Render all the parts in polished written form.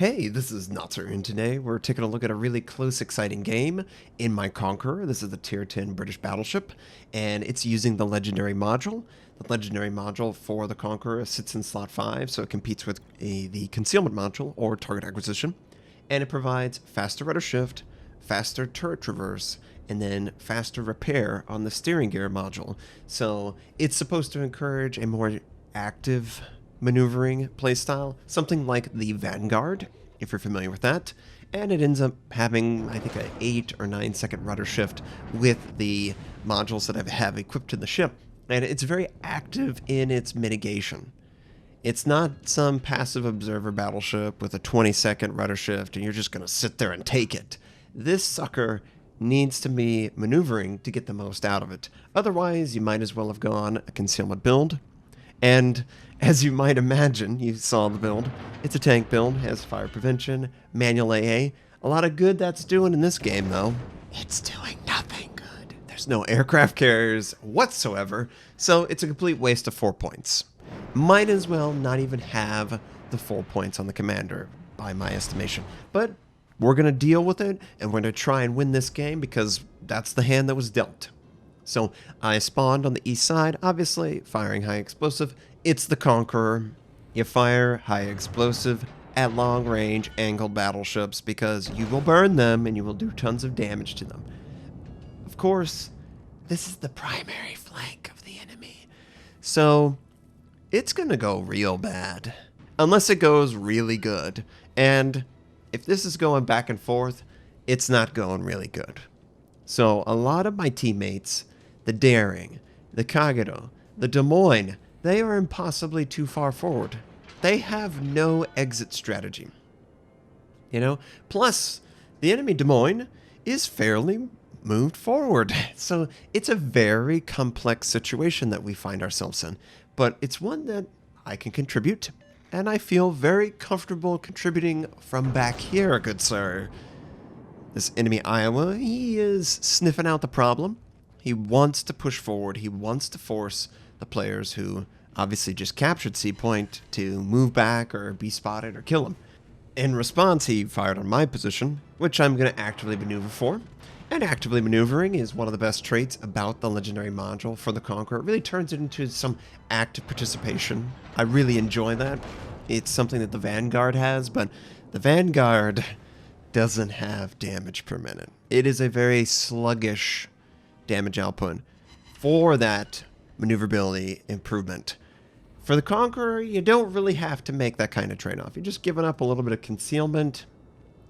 Hey, this is Notser, and today we're taking a look at a really close, exciting game in my Conqueror. This is the Tier 10 British battleship, and it's using the Legendary module. The Legendary module for the Conqueror sits in slot 5, so it competes with the Concealment module, or Target Acquisition, and it provides faster rudder shift, faster turret traverse, and then faster repair on the steering gear module. So it's supposed to encourage a more active maneuvering playstyle, something like the Vanguard, if you're familiar with that. And it ends up having, I think, an 8 or 9 second rudder shift with the modules that I have equipped in the ship. And it's very active in its mitigation. It's not some passive observer battleship with a 20-second rudder shift and you're just going to sit there and take it. This sucker needs to be maneuvering to get the most out of it. Otherwise, you might as well have gone a concealment build. And as you might imagine, you saw the build. It's a tank build, has fire prevention, manual AA. A lot of good that's doing in this game, though. It's doing nothing good. There's no aircraft carriers whatsoever, so it's a complete waste of 4 points. Might as well not even have the 4 points on the commander, by my estimation. But we're going to deal with it, and we're going to try and win this game because that's the hand that was dealt. So I spawned on the east side, obviously firing high explosive. It's the Conqueror. You fire high explosive at long range angled battleships because you will burn them and you will do tons of damage to them. Of course, this is the primary flank of the enemy. So it's going to go real bad unless it goes really good. And if this is going back and forth, it's not going really good. So a lot of my teammates, the Daring, the Kagero, the Des Moines, they are impossibly too far forward. They have no exit strategy. Plus, the enemy Des Moines is fairly moved forward. So it's a very complex situation that we find ourselves in. But it's one that I can contribute, and I feel very comfortable contributing from back here, good sir. This enemy Iowa, he is sniffing out the problem. He wants to push forward. He wants to force the players who obviously just captured C Point to move back or be spotted or kill him. In response, he fired on my position, which I'm going to actively maneuver for. And actively maneuvering is one of the best traits about the Legendary module for the Conqueror. It really turns it into some active participation. I really enjoy that. It's something that the Vanguard has, but the Vanguard doesn't have damage per minute. It is a very sluggish damage output for that maneuverability improvement. For the Conqueror, you don't really have to make that kind of trade-off. You're just giving up a little bit of concealment.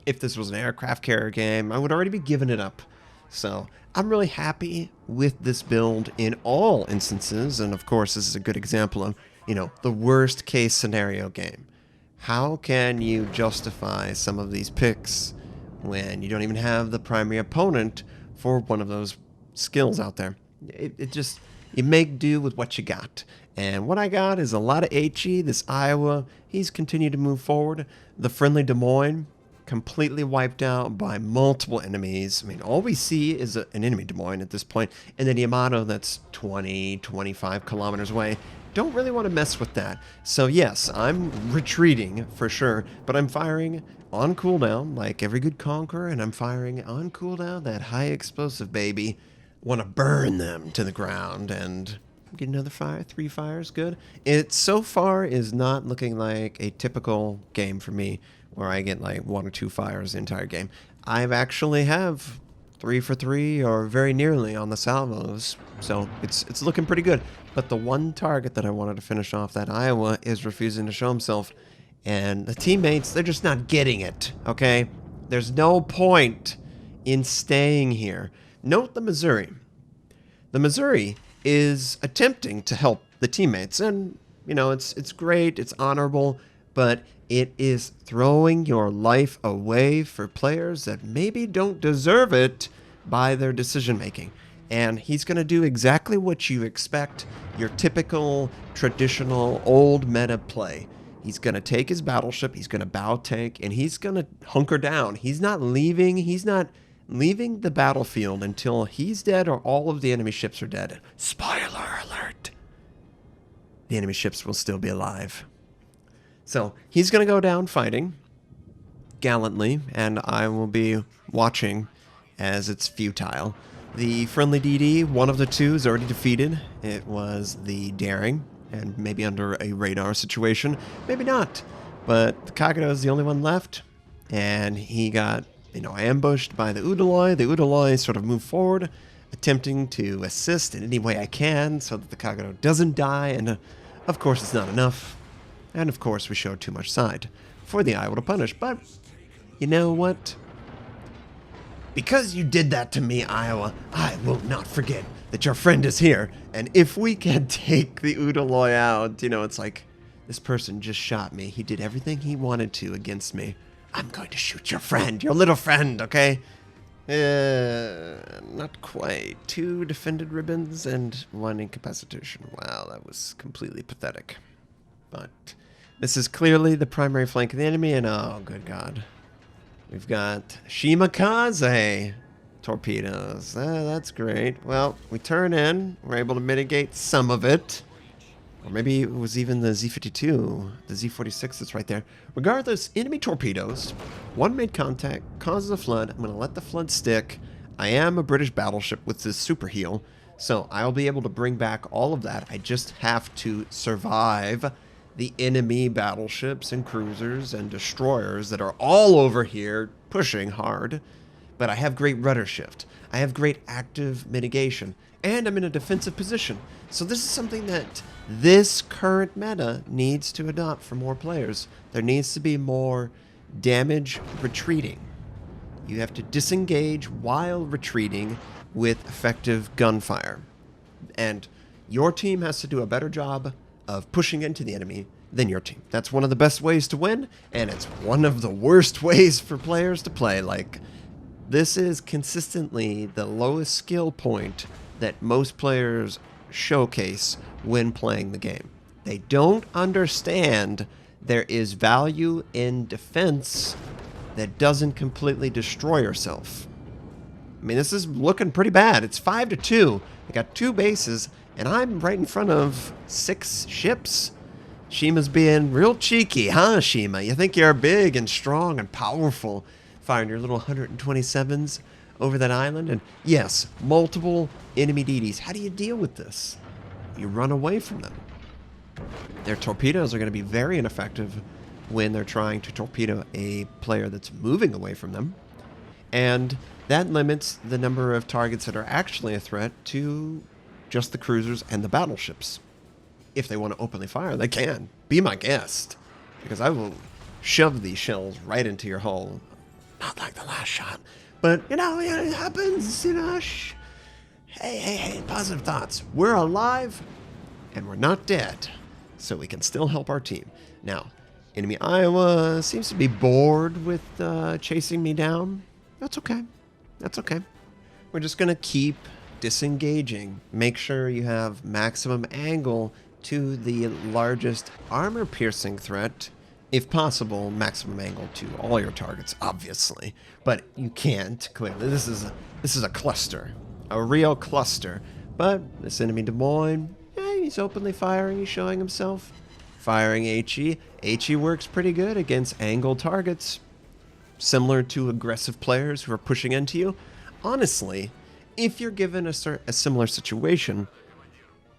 If this was an aircraft carrier game, I would already be giving it up. So I'm really happy with this build in all instances. And of course, this is a good example of, the worst case scenario game. How can you justify some of these picks when you don't even have the primary opponent for one of those skills out there? You make do with what you got. And what I got is a lot of HE. This Iowa, he's continued to move forward. The friendly Des Moines, completely wiped out by multiple enemies. I mean, all we see is an enemy Des Moines at this point. And then Yamato that's 20, 25 kilometers away. Don't really want to mess with that. So yes, I'm retreating for sure, but I'm firing on cooldown like every good Conqueror, and I'm firing on cooldown that high explosive baby. Want to burn them to the ground and get another fire, 3 fires, good. It so far is not looking like a typical game for me where I get like 1 or 2 fires the entire game. I've actually have 3 for 3 or very nearly on the salvos, so it's looking pretty good. But the one target that I wanted to finish off, that Iowa, is refusing to show himself, and the teammates, they're just not getting it, okay? There's no point in staying here. Note the Missouri. The Missouri is attempting to help the teammates, and it's great, it's honorable, but it is throwing your life away for players that maybe don't deserve it by their decision making. And he's going to do exactly what you expect, your typical, traditional, old meta play. He's going to take his battleship, he's going to bow tank, and he's going to hunker down. He's not leaving the battlefield until he's dead or all of the enemy ships are dead. Spoiler alert! The enemy ships will still be alive. So he's going to go down fighting. gallantly, and I will be watching as it's futile. The friendly DD, one of the two, is already defeated. It was the Daring, and maybe under a radar situation. Maybe not. But the Kagero is the only one left, and he got, ambushed by the Udaloi. The Udaloi sort of moved forward, attempting to assist in any way I can so that the Kagero doesn't die, and of course it's not enough. And of course we showed too much side for the Iowa to punish. But you know what? Because you did that to me, Iowa, I will not forget that your friend is here. And if we can take the Udaloi out, it's like, this person just shot me. He did everything he wanted to against me. I'm going to shoot your friend, your little friend, okay? Not quite. 2 defended ribbons and 1 incapacitation. Wow, that was completely pathetic. But this is clearly the primary flank of the enemy, and oh, good God. We've got Shimakaze torpedoes. That's great. Well, we turn in. We're able to mitigate some of it. Or maybe it was even the Z-52, the Z-46 that's right there. Regardless, enemy torpedoes. One made contact, causes a flood. I'm going to let the flood stick. I am a British battleship with this super heal, so I'll be able to bring back all of that. I just have to survive the enemy battleships and cruisers and destroyers that are all over here pushing hard. But I have great rudder shift. I have great active mitigation. And I'm in a defensive position. So this is something that this current meta needs to adopt for more players. There needs to be more damage retreating. You have to disengage while retreating with effective gunfire. And your team has to do a better job of pushing into the enemy than your team. That's one of the best ways to win, and it's one of the worst ways for players to play. Like, this is consistently the lowest skill point that most players showcase when playing the game. They don't understand there is value in defense that doesn't completely destroy yourself. I mean, this is looking pretty bad. It's 5-2. I got 2 bases, and I'm right in front of 6 ships. Shima's being real cheeky, huh, Shima? You think you're big and strong and powerful, firing your little 127s over that island? And yes, multiple enemy DDs. How do you deal with this? You run away from them. Their torpedoes are going to be very ineffective when they're trying to torpedo a player that's moving away from them. And that limits the number of targets that are actually a threat to just the cruisers and the battleships. If they want to openly fire, they can. Be my guest. Because I will shove these shells right into your hull. Not like the last shot. But, it happens, Hey, positive thoughts. We're alive, and we're not dead. So we can still help our team. Now, enemy Iowa seems to be bored with chasing me down. That's okay. That's okay. We're just going to keep disengaging. Make sure you have maximum angle to the largest armor-piercing threat. If possible, maximum angle to all your targets, obviously. But you can't, clearly. This is a cluster. A real cluster. But this enemy Des Moines, he's openly firing. He's showing himself. Firing HE. HE works pretty good against angled targets. Similar to aggressive players who are pushing into you. Honestly, if you're given a similar situation,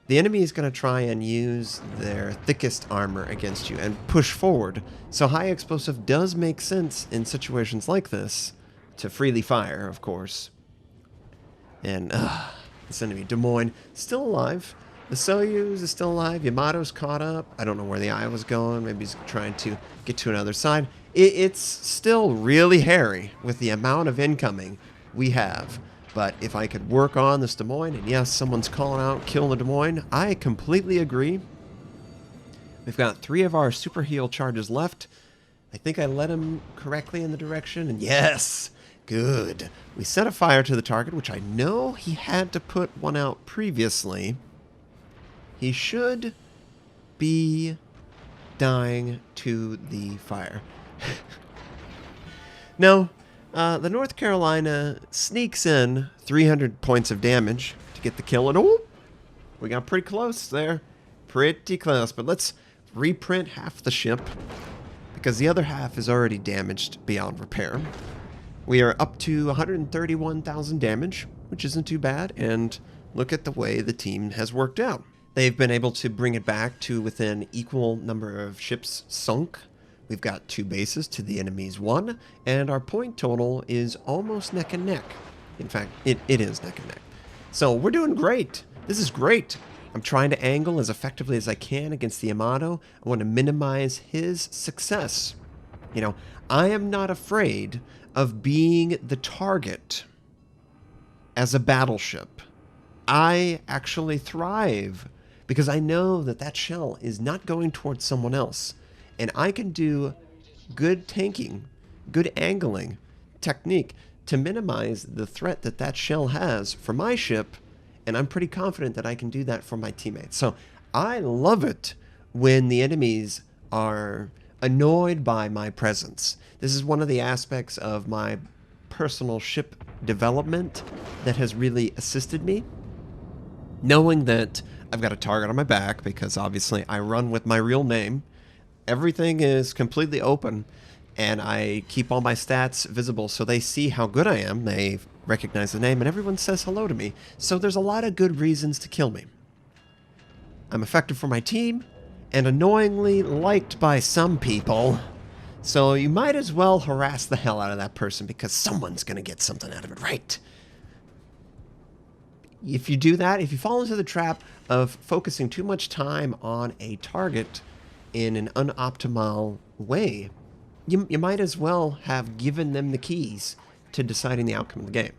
the enemy is going to try and use their thickest armor against you and push forward. So high explosive does make sense in situations like this to freely fire, of course. And this enemy, Des Moines, still alive. The Soyuz is still alive. Yamato's caught up. I don't know where the Iowa's going. Maybe he's trying to get to another side. It's still really hairy with the amount of incoming we have. But if I could work on this Des Moines, and yes, someone's calling out, kill the Des Moines, I completely agree. We've got 3 of our super heal charges left. I think I led him correctly in the direction, and yes, good. We set a fire to the target, which I know he had to put one out previously. He should be dying to the fire. No. The North Carolina sneaks in 300 points of damage to get the kill. And oh, we got pretty close there. Pretty close. But let's reprint half the ship because the other half is already damaged beyond repair. We are up to 131,000 damage, which isn't too bad, and look at the way the team has worked out. They've been able to bring it back to within equal number of ships sunk. We've got 2 bases to the enemy's 1, and our point total is almost neck and neck. In fact, it is neck and neck. So we're doing great. This is great. I'm trying to angle as effectively as I can against the Yamato. I want to minimize his success. You know, I am not afraid of being the target as a battleship. I actually thrive because I know that that shell is not going towards someone else. And I can do good tanking, good angling technique to minimize the threat that that shell has for my ship. And I'm pretty confident that I can do that for my teammates. So I love it when the enemies are annoyed by my presence. This is one of the aspects of my personal ship development that has really assisted me. Knowing that I've got a target on my back, because obviously I run with my real name. Everything is completely open, and I keep all my stats visible so they see how good I am. They recognize the name, and everyone says hello to me. So there's a lot of good reasons to kill me. I'm effective for my team, and annoyingly liked by some people. So you might as well harass the hell out of that person, because someone's going to get something out of it, right? If you do that, if you fall into the trap of focusing too much time on a target in an unoptimal way, you might as well have given them the keys to deciding the outcome of the game.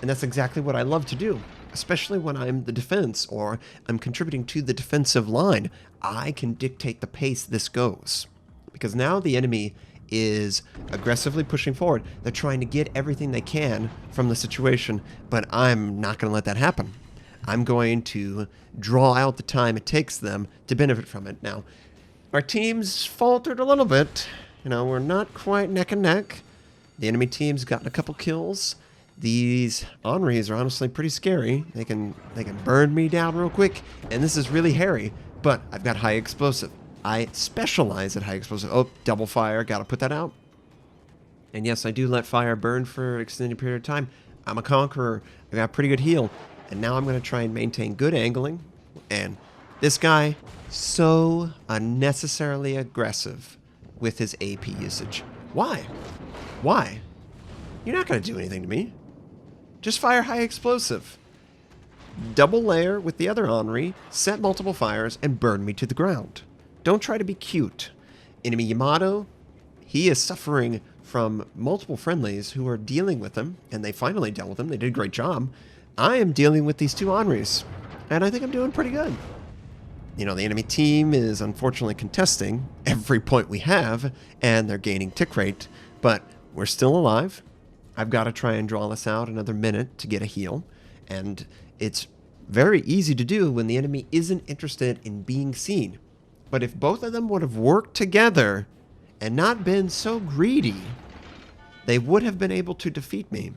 And that's exactly what I love to do, especially when I'm the defense or I'm contributing to the defensive line. I can dictate the pace this goes, because now the enemy is aggressively pushing forward. They're trying to get everything they can from the situation, but I'm not going to let that happen. I'm going to draw out the time it takes them to benefit from it. Now, our team's faltered a little bit. You know, we're not quite neck and neck. The enemy team's gotten a couple kills. These Henris are honestly pretty scary. They can burn me down real quick, and this is really hairy, but I've got high explosive. I specialize at high explosive. Oh, double fire, gotta put that out. And yes, I do let fire burn for an extended period of time. I'm a Conqueror. I got pretty good heal. And now I'm going to try and maintain good angling. And this guy, so unnecessarily aggressive with his AP usage. Why? Why? You're not going to do anything to me. Just fire high explosive. Double layer with the other Henri, set multiple fires, and burn me to the ground. Don't try to be cute. Enemy Yamato, he is suffering from multiple friendlies who are dealing with him, and they finally dealt with him. They did a great job. I am dealing with these 2 Henris, and I think I'm doing pretty good. You know, the enemy team is unfortunately contesting every point we have, and they're gaining tick rate, but we're still alive. I've got to try and draw this out another minute to get a heal, and it's very easy to do when the enemy isn't interested in being seen. But if both of them would have worked together and not been so greedy, they would have been able to defeat me.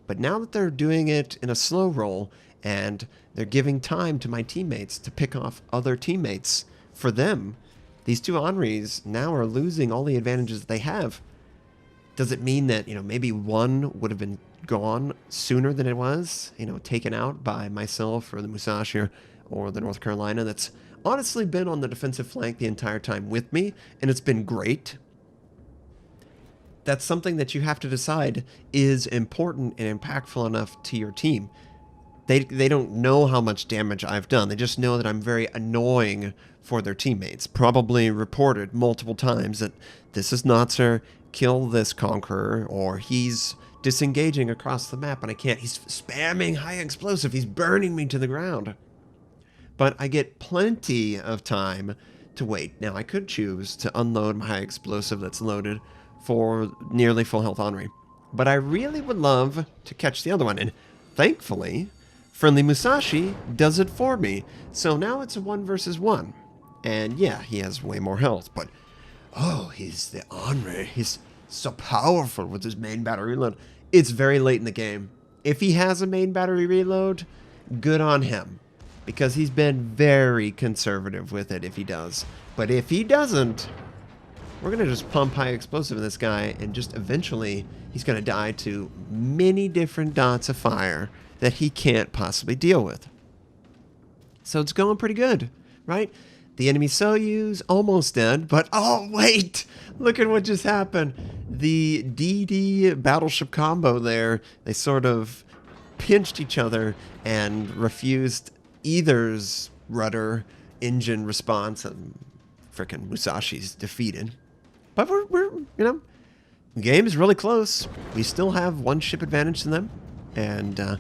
But now that they're doing it in a slow roll and they're giving time to my teammates to pick off other teammates for them, these 2 Henris now are losing all the advantages that they have. Does it mean that, you know, maybe one would have been gone sooner than it was, you know, taken out by myself or the Musashi or the North Carolina that's honestly been on the defensive flank the entire time with me, and it's been great? That's something that you have to decide is important and impactful enough to your team. They don't know how much damage I've done. They just know that I'm very annoying for their teammates. Probably reported multiple times that this is Notser, kill this Conqueror, or he's disengaging across the map and I can't. He's spamming high explosive. He's burning me to the ground. But I get plenty of time to wait. Now, I could choose to unload my high explosive that's loaded for nearly full health Henri. But I really would love to catch the other one. And thankfully, Friendly Musashi does it for me. So now it's a 1 versus 1. And yeah, he has way more health. But, oh, he's the Henri. He's so powerful with his main battery reload. It's very late in the game. If he has a main battery reload, good on him. Because he's been very conservative with it if he does. But if he doesn't, we're going to just pump high explosive in this guy, and just eventually he's going to die to many different dots of fire that he can't possibly deal with. So it's going pretty good, right? The enemy Soyuz almost dead, but oh wait, look at what just happened. The DD Battleship combo there, they sort of pinched each other and refused either's rudder engine response, and frickin' Musashi's defeated. But we're the game is really close. We still have one ship advantage to them, and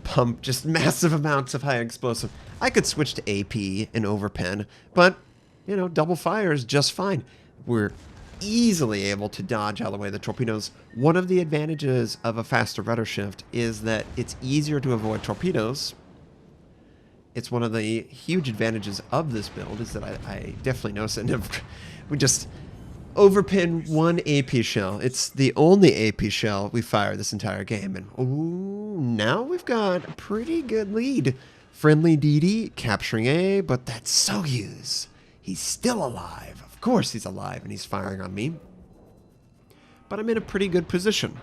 pump just massive amounts of high explosive. I could switch to AP and overpen, but double fire is just fine. We're easily able to dodge out of the way of the torpedoes. One of the advantages of a faster rudder shift is that it's easier to avoid torpedoes. It's one of the huge advantages of this build, is that I definitely notice it. We just overpin one AP shell. It's the only AP shell we fire this entire game. And ooh, now we've got a pretty good lead. Friendly DD capturing A, but that's Soyuz. He's still alive. Of course he's alive, and he's firing on me. But I'm in a pretty good position.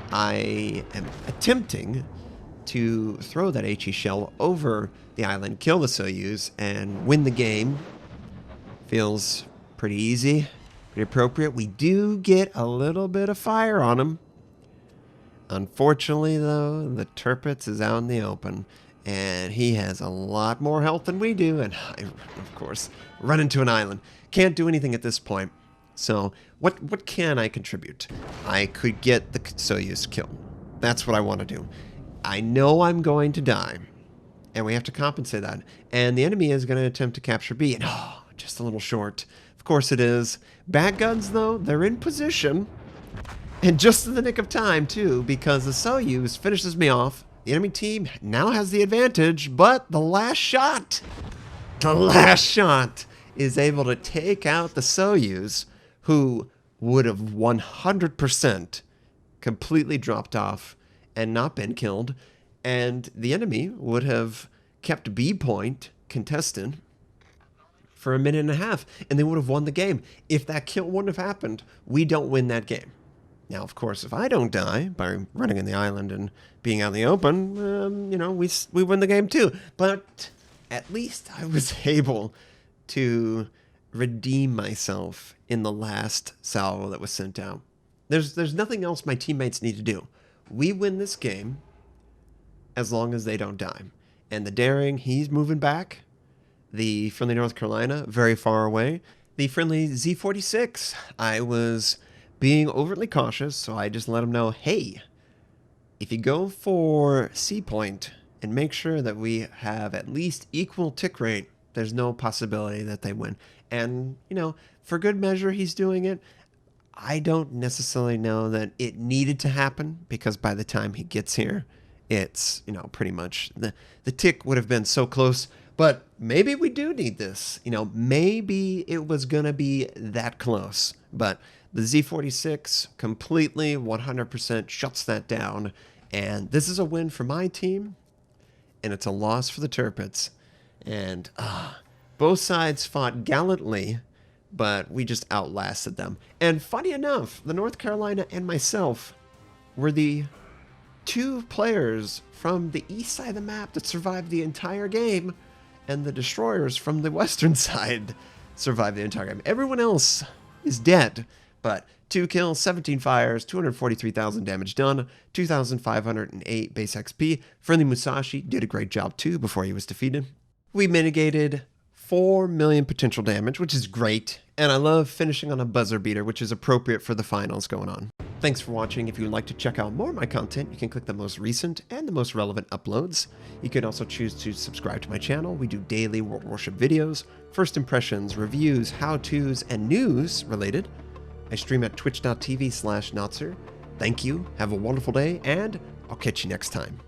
I am attempting to throw that HE shell over the island, kill the Soyuz, and win the game. Feels pretty easy, pretty appropriate. We do get a little bit of fire on him. Unfortunately, though, the Tirpitz is out in the open, and he has a lot more health than we do, and I, of course, run into an island. Can't do anything at this point. So, what can I contribute? I could get the Soyuz killed. That's what I want to do. I know I'm going to die, and we have to compensate that. And the enemy is going to attempt to capture B, and just a little short. Of course it is. Bad guns, though, they're in position, and just in the nick of time, too, because the Soyuz finishes me off. The enemy team now has the advantage, but the last shot is able to take out the Soyuz, who would have 100% completely dropped off and not been killed, and the enemy would have kept B point contested for a minute and a half, and they would have won the game. If that kill wouldn't have happened, we don't win that game. Now, of course, if I don't die by running in the island and being out in the open, we win the game too. But at least I was able to redeem myself in the last salvo that was sent out. There's nothing else my teammates need to do. We win this game as long as they don't die. And the Daring, he's moving back. The friendly North Carolina, very far away. The friendly Z-46, I was being overtly cautious, so I just let him know, hey, if you go for C point and make sure that we have at least equal tick rate, there's no possibility that they win. And, for good measure, he's doing it. I don't necessarily know that it needed to happen, because by the time he gets here, it's, pretty much the tick would have been so close. But maybe we do need this. Maybe it was going to be that close. But the Z-46 completely 100% shuts that down. And this is a win for my team, and it's a loss for the Tirpitz. And both sides fought gallantly, but we just outlasted them. And funny enough, the North Carolina and myself were the two players from the east side of the map that survived the entire game, and the destroyers from the western side survived the entire game. Everyone else is dead, but 2 kills, 17 fires, 243,000 damage done, 2,508 base XP. Friendly Musashi did a great job too before he was defeated. We mitigated 4 million potential damage, which is great, and I love finishing on a buzzer beater, which is appropriate for the finals going on. Thanks for watching. If you would like to check out more of my content, you can click the most recent and the most relevant uploads. You can also choose to subscribe to my channel. We do daily World Warship videos, first impressions, reviews, how-tos, and news related. I stream at twitch.tv/Notser. Thank you, have a wonderful day, and I'll catch you next time.